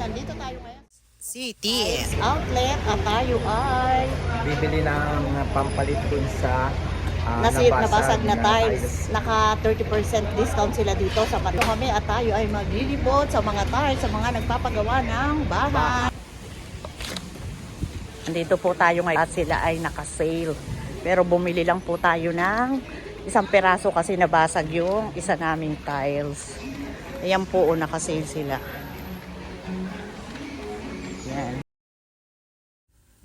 nandito tayo ngayon. City. Outlet at tayo ay Bibili ng pampalit dun sa nabasag na tiles. Naka 30% discount sila dito sa Mario. Kami at tayo ay maglilibot sa mga tiles, sa mga nagpapagawa ng bahay. Nandito po tayo ngayon at sila ay naka-sale. Pero bumili lang po tayo ng isang peraso kasi nabasag yung isa naming tiles. Ayan po, naka-sale sila. Yan.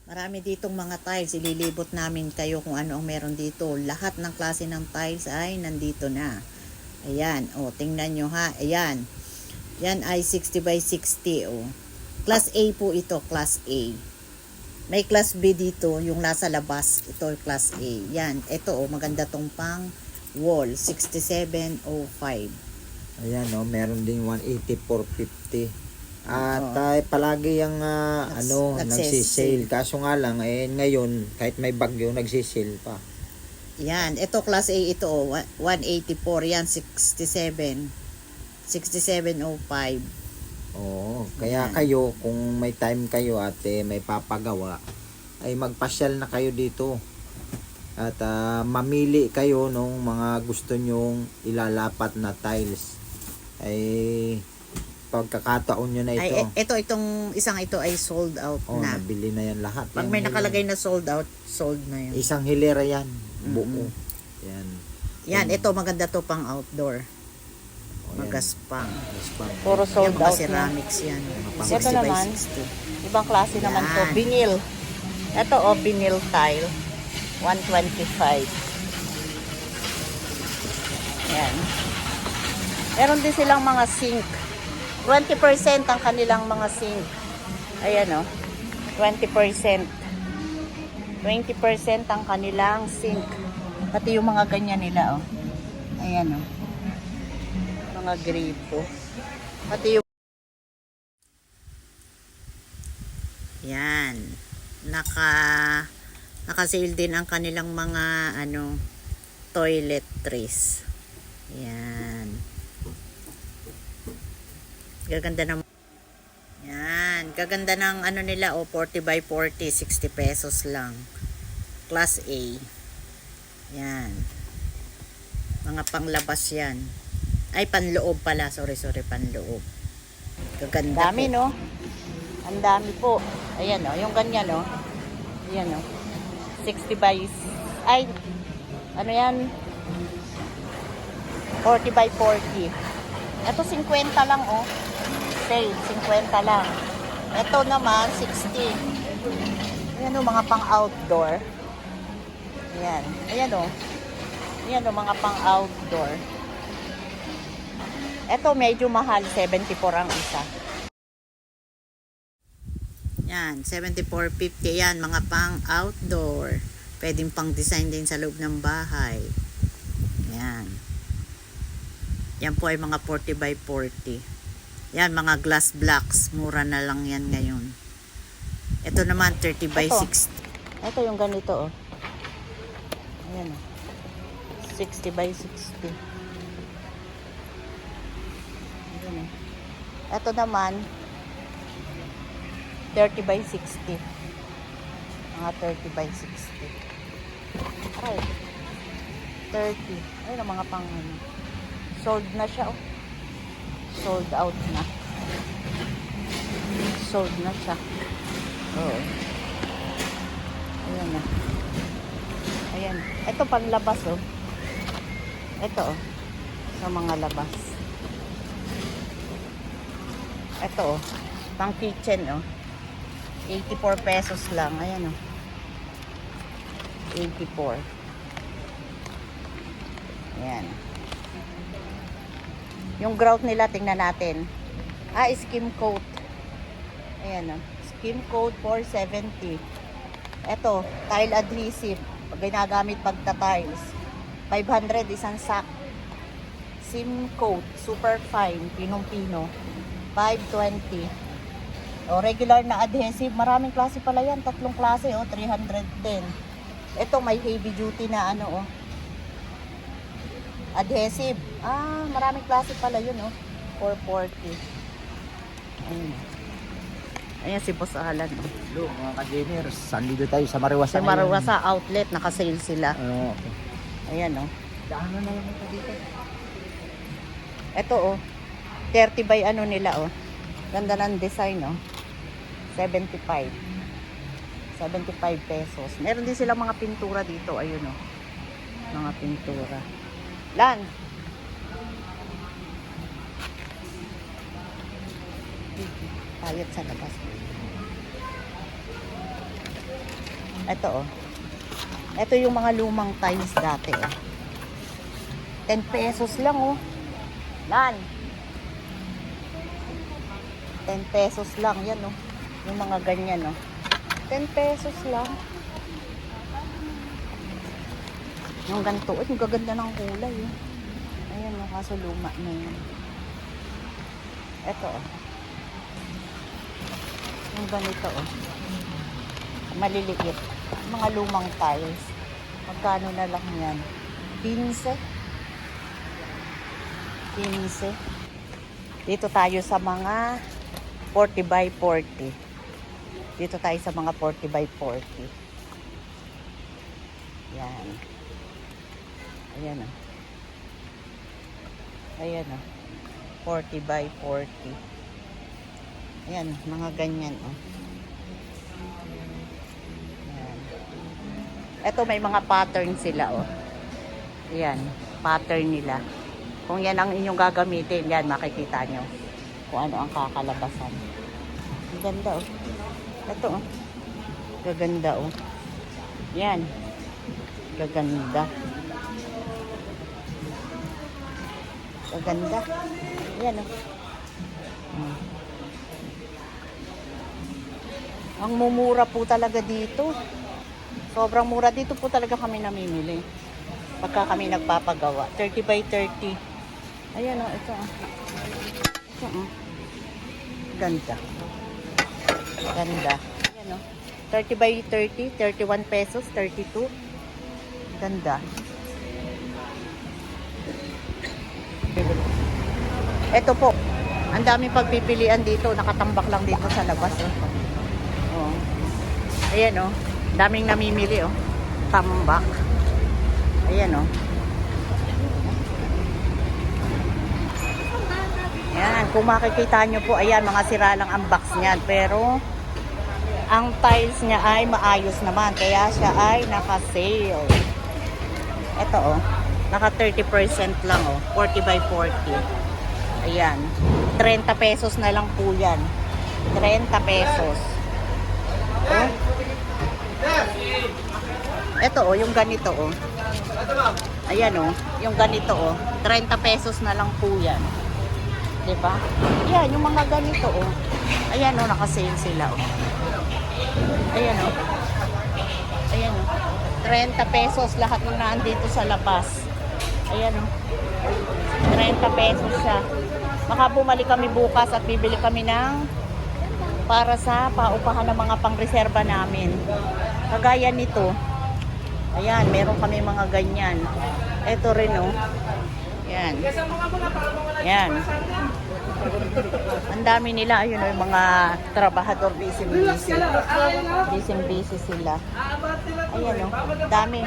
Marami ditong mga tiles. Ililibot namin kayo kung ano ang meron dito. Lahat ng klase ng tiles ay nandito na. Ayan. O, tingnan nyo ha. Ayan. Yan ay 60 by 60. O. Class A po ito. Class A. May class B dito. Yung nasa labas. Ito class A. Yan. Ito o. Maganda tong pang wall. 6705. Ayan o, meron din 180, 450. At palagi yung nagsisale. Kaso nga lang, ngayon, kahit may bagyo, nagsisale pa. Yan. Ito class A ito o. 184. Yan. 67. 6705. Oo, kaya kayo, kung may time kayo at may papagawa, ay magpasyal na kayo dito. At mamili kayo nung mga gusto nyong ilalapat na tiles. Ay pagkakataon nyo na ito. Ay, itong isang ito ay sold out na. Nabili na yan lahat. Pag may nakalagay na sold out, sold na yun. Isang hilera yan. Buo. Yan. Yan, ito maganda to pang outdoor. Yan. Magaspang. Magaspang. Puro sold out na. ceramics yan. Ito naman, ibang klase naman to. Vinyl. Ito o, vinyl tile. 125. Yan. Meron din silang mga sink. 20% ang kanilang mga sink. Ayan o. 20%. 20% ang kanilang sink. Pati yung mga ganyan nila o. Ayan o. Mga gripo. Pati yung yan. Naka-sale din ang kanilang mga toiletries. Yan. Gaganda ng yan. Gaganda ng nila 40 by 40, 60 pesos lang. Class A. Yan. Mga panglabas yan. Ay, panloob pala. Sorry, panloob. Gaganda dami, po. No? Ang dami po. Ayan, no? Yung ganyan, no? Ayan, no? 60 by... Ay, ano yan? 40 by 40. Ito, 50 lang, oh. Sale, 50 lang. Ito naman, 60. Ayan, no? Mga pang-outdoor. Ayan. Ayan, no? Ayan, no? Mga pang-outdoor. Ito medyo mahal, 74 ang isa. Yan, 74.50 yan, mga pang outdoor. Pwedeng pang design din sa loob ng bahay. Yan. Yan po ay mga 40 by 40. Yan, mga glass blocks. Mura na lang yan ngayon. Ito naman, 30 by 60. Ito yung ganito, oh. Ayan, oh. 60 by 60. Ito naman 30 by 60. Mga 30 by 60. Ay. 30. Ayun ang mga pang sold na siya, oh. Sold out na. Sold na siya. Oo. Ayan na. Ayan. Ito panlabas, oh. Ito, oh. Sa mga labas. Ito, oh. Pang kitchen, oh. 84 pesos lang. Ayan, oh. 84. Ayan. Yung grout nila, tingnan natin. Skim coat. Ayan, oh. Skim coat, 470. Ito, tile adhesive. Pag ginagamit pagta-tiles. 500, isang sack. Sim coat, super fine, pinong-pino. 520. O, regular na adhesive. Maraming klase pala yan. 3 klase, o. 310. Ito, may heavy duty na adhesive. Maraming klase pala yun, o. 440. Ayun. Ayan si Boss Alan. Oh. Hello mga ka-gamers, sandito tayo sa Mariwasa. Sa Mariwasa outlet, naka-sale sila. Okay. Ayan oh. Daanan na lang ito dito. Ito oh. 30 by ano nila oh. Ganda ng design oh. 75. 75 pesos. Meron din sila mga pintura dito. Ayun oh. Mga pintura. Lan. Payat sa labas. Ito oh. Ito yung mga lumang tiles dati oh. 10 pesos lang oh. Lan. 10 pesos lang yan oh. Yung mga ganyan oh. 10 pesos lang. Yung ganito, yung gaganda ng kulay oh. Ayan oh, kaso luma na yun. Ito oh. Yung ganito oh. Maliliit. Mga lumang tiles. Magkano na lang yan? 15. 15. Dito tayo sa mga 40 by 40. Dito tayo sa mga 40 by 40. Yan. Ayan o. Ayan o. 40 by 40. Ayan, mga ganyan o. Ayan. Ito may mga pattern sila o. Ayan, pattern nila. Kung yan ang inyong gagamitin, yan makikita nyo kung ano ang kakalabasan. Ang ganda oh. Ito oh. Gaganda oh. Yan. Gaganda. Gaganda. Yan oh. Ang mumura po talaga dito. Sobrang mura. Dito po talaga kami namimili. Pagka kami nagpapagawa. 30 by 30. Ayan o, ito o. Ito o. Ganda. Ganda. Ayan o. 30 by 30, 31 pesos, 32. Ganda. Ito po. Ang daming pagpipilian dito. Nakatambak lang dito sa labas o. Oh. Ayan o. Daming namimili o. Tambak. Ayan o. Yan, kung makikita nyo po, ayan, mga sira lang ang box niyan. Pero, ang tiles niya ay maayos naman. Kaya siya ay naka-sale. Ito, oh. Naka 30% lang, oh. 40 by 40. Ayan. 30 pesos na lang po yan. 30 pesos. Oh. Ito, oh. Yung ganito, oh. Ayan, oh. Yung ganito, oh. 30 pesos na lang po yan. Diba? Ayan, yung mga ganito, oh. Ayan, oh, naka-sale sila, oh. Ayan, oh. Ayan, oh. 30 pesos lahat ng naandito sa labas. Ayan, oh. 30 pesos siya. Baka bumalik kami bukas at bibili kami ng para sa paupahan ng mga pang-reserva namin. Kagaya nito. Ayan, meron kami mga ganyan. Ito rin, oh. Yan. Yan. Ang dami nila. Ayun, yung mga trabahador. Busy-busy. Busy-busy sila. Ayan, oh. Dami.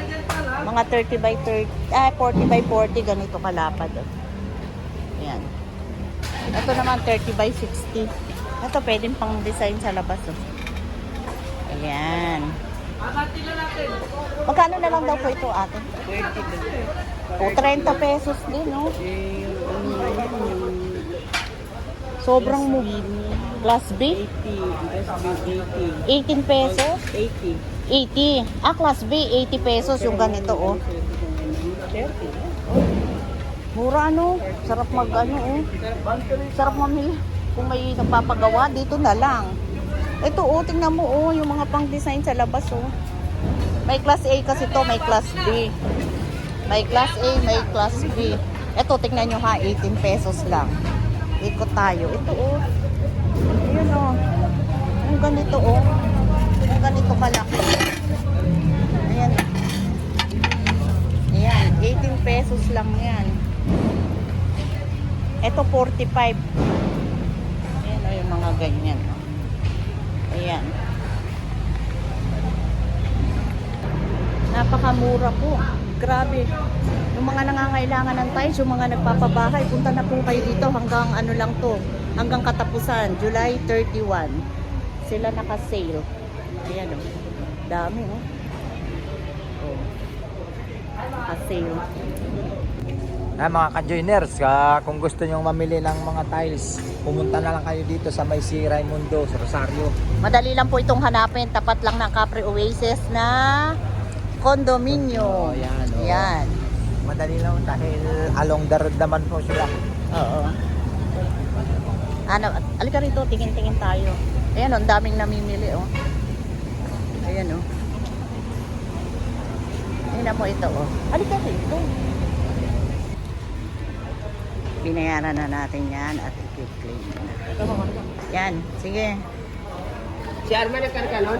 Mga 30 by 30. 40 by 40. Ganito kalapad, oh. Ayan. Ito naman 30 by 60. Ito pwedeng pang design sa labas, oh. Ayan. Magkano na lang daw po ito, ate? 20. O, 30 pesos din, no? Sobrang mo. Class B? 18 pesos? 80. Ah, Class B, 80 pesos yung ganito, oh. Mura, no? Sarap mag-ano, oh. Sarap mamili. Kung may nagpapagawa, dito na lang. Ito, oh, tingnan mo, oh, yung mga pang-design sa labas, oh. May Class A kasi to, may Class B. May Class A, may Class B. Ito, tingnan nyo ha, 18 pesos lang. Ikot tayo. Ito, oh. Ayan, oh. Yung ganito, oh. Yung ganito kalaki. Ayan. Ayan, 18 pesos lang yan. Ito, 45. Ayan, oh, yung mga ganyan, oh. Ayan. Napakamura po. Grabe. Yung mga nangangailangan ng tiles, yung mga nagpapabahay, punta na po kayo dito hanggang ano lang to, hanggang katapusan, July 31. Sila naka-sale. Ayan o. Dami o. Oh. Naka-sale. Mga ka-joiners, kung gusto nyong mamili ng mga tiles, pumunta na lang kayo dito sa may si Raimundo sa Rosario. Madali lang po itong hanapin. Tapat lang ng Capri Oasis na condominium. Yan. Yan. Madali lang dahil along the road naman po sila. Oo. Ano, alika rito, tingin-tingin tayo. Ayan, ang daming namimili, oh. Ayan, oh. Tingnan mo ito, oh. Alika rito. Binayaran na natin yan at i-claim na. Yan, sige. Si Arman nagkarkalon?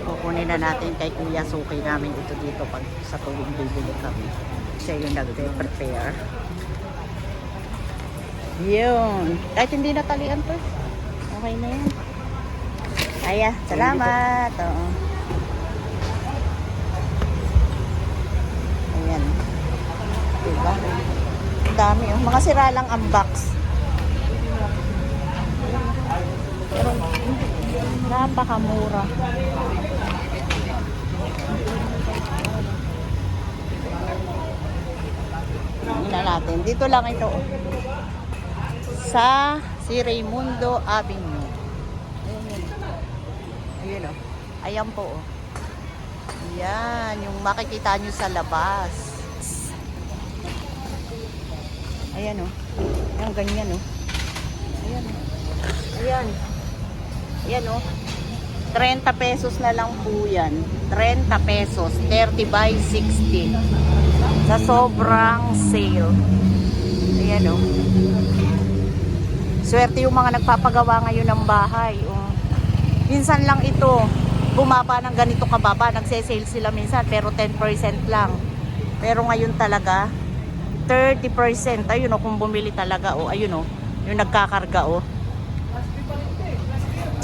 Kukunin na natin kay Kuya Suki namin ito dito pag sa tuwing bibili kami. Siya yung nag-prepare. Yun. Kahit hindi natalian to. Okay na yan. Aya, salamat. Oo. Ayan. Diba? Ang dami. Oh. Mga sira lang ang box. Pero napakamura. Tingnan natin. Dito lang ito. Sa si Raimundo Avenue. Ayun o. Ayan po o. Ayan. Yung makikita nyo sa labas. Ayan o. Ayan ganyan o. Ayan o. Ayan. Ayan o. 30 pesos na lang po yan. 30 pesos. 30 by 60. Sa sobrang sale. Ayan o. Swerte yung mga nagpapagawa ngayon ng bahay. Minsan lang ito. Bumaba ng ganito kababa. Nagse-sale sila minsan. Pero 10% lang. Pero ngayon talaga 30%. Ayun o. Kung bumili talaga o. Ayun o. Yung nagkakarga o.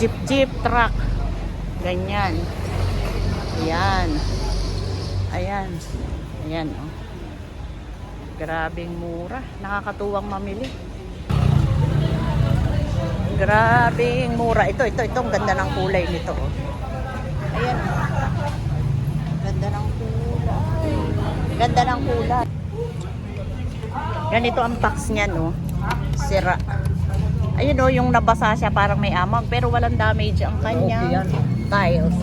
Jeep, truck. Ganyan. Ayan. Ayan. Ayan, oh. Grabing mura. Nakakatuwang mamili. Grabing mura. Ito. Ang ganda ng kulay nito, oh. Ayan, oh. Ganda ng kulay. Ganda ng kulay. Ganito ang box niya, no. Sira. Ayun o, yung nabasa siya parang may amag pero walang damage ang kanyang tiles.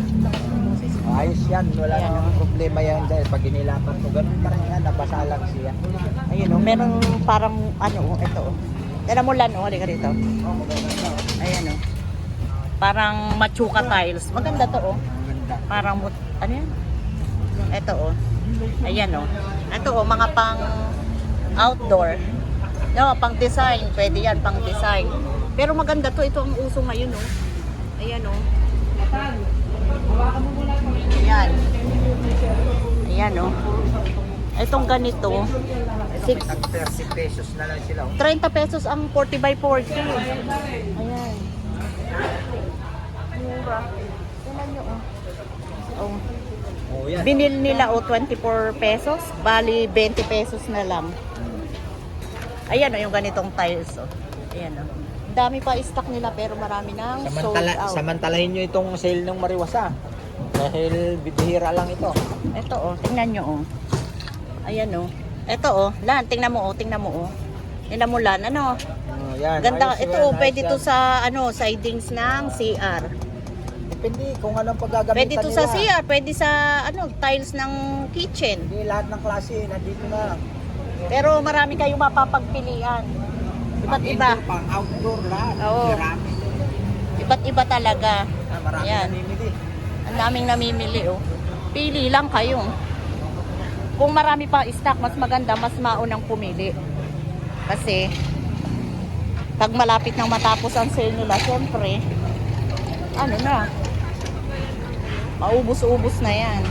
Ayos yan, wala Ayan, namang problema yan dahil pag inilapat mo, ganun pa rin yan, nabasa lang siya. Ayun o, meron parang ano o, ito o. Yan mo lan o, halika rito. Ayan o. Parang machuka tiles. Maganda to o. Parang, ano yan? Ito o. Ayan o. Ito o, mga pang outdoor. No, pang design, pwede yan, pang design. Pero maganda to, ito ang uso ngayon, oh. Ayan, oh. Ayan. Ayan, oh. Itong ganito, 30 pesos na lang sila. 30 pesos ang 40 by 40. Ayan. Mura. Tingnan nyo, oh. Oh. Oh, yan. Binil nila, oh, 24 pesos. Bali, 20 pesos na lang. Ayan o, yung ganitong tiles o. Ayan o. Dami pa stock nila pero marami nang sold out. Samantalahin nyo itong sale ng Mariwasa. Dahil bibihira lang ito. Ito o, tingnan nyo o. Ayan o. Ito o, Lan, tingnan mo o, tingnan mo o. Tingnan mo Lan, ano? Oh, yan. Ganda, Ayos ito yan, o, pwede ayos to yan. sa, ano, sidings ng CR. Depende kung anong paggagamitan Pwede to sa nila. CR, pwede sa, ano, tiles ng kitchen. Hindi lahat ng klase, nandito na. Pero marami kayong mapapagpilian. Iba't iba. Indoor, pang outdoor lahat. Oo. Marami. Iba't iba talaga. Marami Ayan. namimili. Ang daming namimili, oh. Pili lang kayo. Kung marami pa stock, mas maganda, mas maunang pumili. Kasi, pag malapit nang matapos ang sale nila, syempre, ano na, maubos-ubos na yan.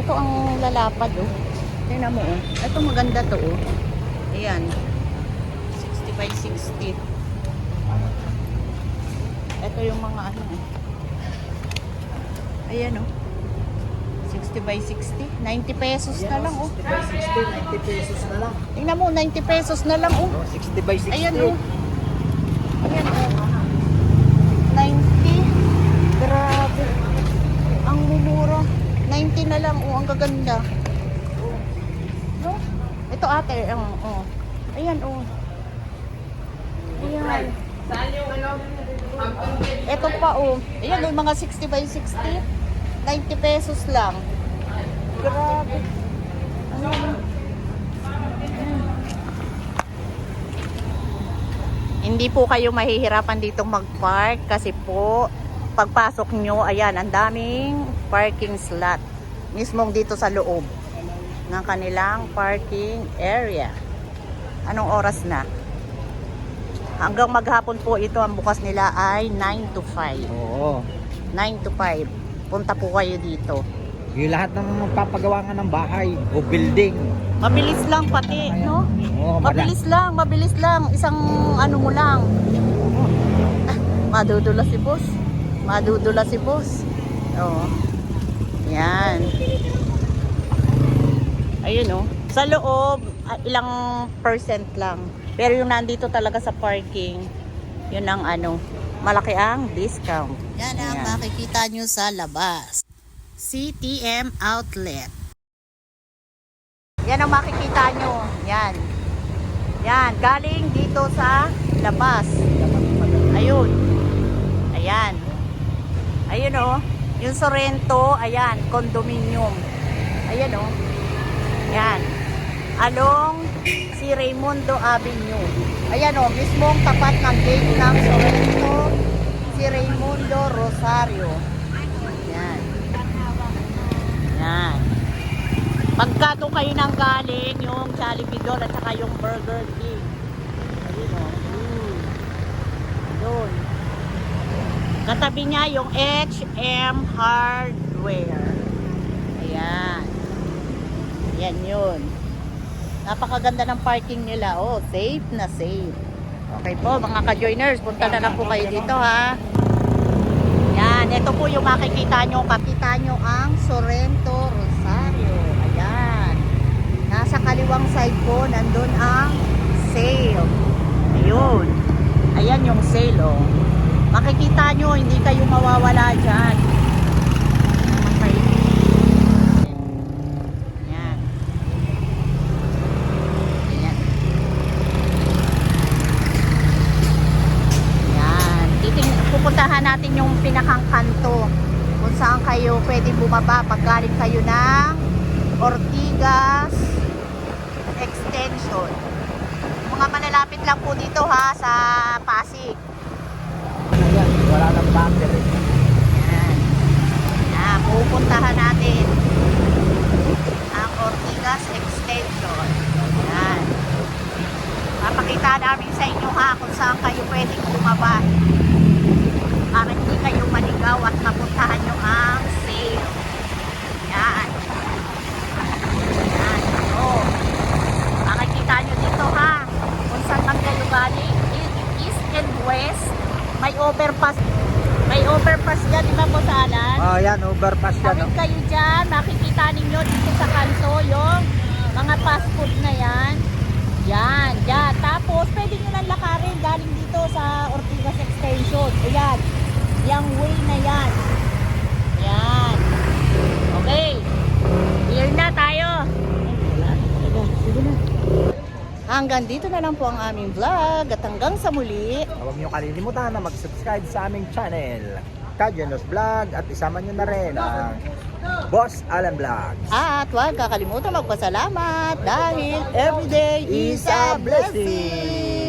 Ito ang lalapad, oh. Tingnan mo, oh. Ito maganda to, oh. Ayan. 60 by 60. Ito yung mga ano. Ayan oh. 60 by 60. 90 pesos na lang oh. 60 by 60, 90 pesos na lang. Tingnan mo, 90 pesos na lang oh. Oh, 60 by 60. Ayan oh. Ayan oh. 90. Grabe. Ang mumura. 90 na lang oh. Ang gaganda. No? Ito ate. Oh. Ayan oh. Ayan. Saan yung ano? Ito pa oh. Ayan oh. Mga 60 by 60. 90 pesos lang. Grabe. Ano? Hindi po kayo mahihirapan dito mag-park kasi po pagpasok nyo, ayan, ang daming parking slot. Mismong dito sa loob ng kanilang parking area. Anong oras na? Hanggang maghapon po ito, ang bukas nila ay 9 to 5. Oo. 9 to 5. Punta po kayo dito. Yung lahat ng magpapagawa nga ng bahay o building. Mabilis lang pati, no? Oo, Mabilis lang. Isang ano mo lang. Ah, madudula si boss. Oo. Yan. Ayun, oh. Sa loob, ilang percent lang. Pero yung nandito talaga sa parking, yun ang ano, malaki ang discount. Yan ang makikita nyo sa labas. CTM Outlet. Yan ang makikita nyo. Yan. Yan. Galing dito sa labas. Ayun. Ayan. Ayun oh. Yung Sorrento. Ayan. Condominium. Ayan oh. Yan. Along si Raimundo Avenue. Ayan oh. Mismong tapat ng gate ng Sorrento. Si Raimundo Rosario. Yan. Yan. Pagka doon kayo nang galing, yung Jollibee doon at saka yung Burger King. Ayun o. Doon. Katabi niya yung HM Hardware. Ayan. Yan yun. Napakaganda ng parking nila. Oh, safe na safe. Okay po, mga ka-joiners, punta na lang po kayo dito ha. Yan, ito po yung makikita nyo. Kapita nyo ang Sorrento Rosario. Ayan. Nasa kaliwang side po, nandun ang sale. Ayun. Ayan yung sale, oh. Makikita nyo, hindi kayo mawawala dyan. Okay. Ayan. Ayan. Ayan. Pupuntahan natin yung pinakang kanto kung saan kayo pwede bumaba pag galing kayo ng Ortigas Extension. Mga manalapit lang po dito ha sa Pasig. Ayan, wala nang battery. Yan. Yan, pupuntahan natin ang Ortigas Extension. Yan. Papakita namin sa inyo ha kung saan kayo pwedeng bumaba para hindi kayo maligaw at mapuntahan nyo ang sale. Yan. Yan. So, makikita nyo dito ha kung saan man kayo galing. East and West. May overpass. May overpass dyan, di ba po sa Alan? Oh, yan, overpass yan. Tawid kayo dyan, makikita ninyo dito sa kanto yung mga fast food na yan. Yan, yan. Tapos, pwede nyo lang lakarin galing dito sa Ortigas Extension. Ayan. Yung way na yan. Yan. Okay. Clear na tayo. Sige na. Hanggang dito na lang po ang aming vlog. At hanggang sa muli. Huwag niyo kalilimutan na mag-subscribe sa aming channel, Kajanos Vlog, at isama niyo na rin ang Boss Alan Vlog. At huwag kakalimutan magpasalamat dahil everyday is a blessing.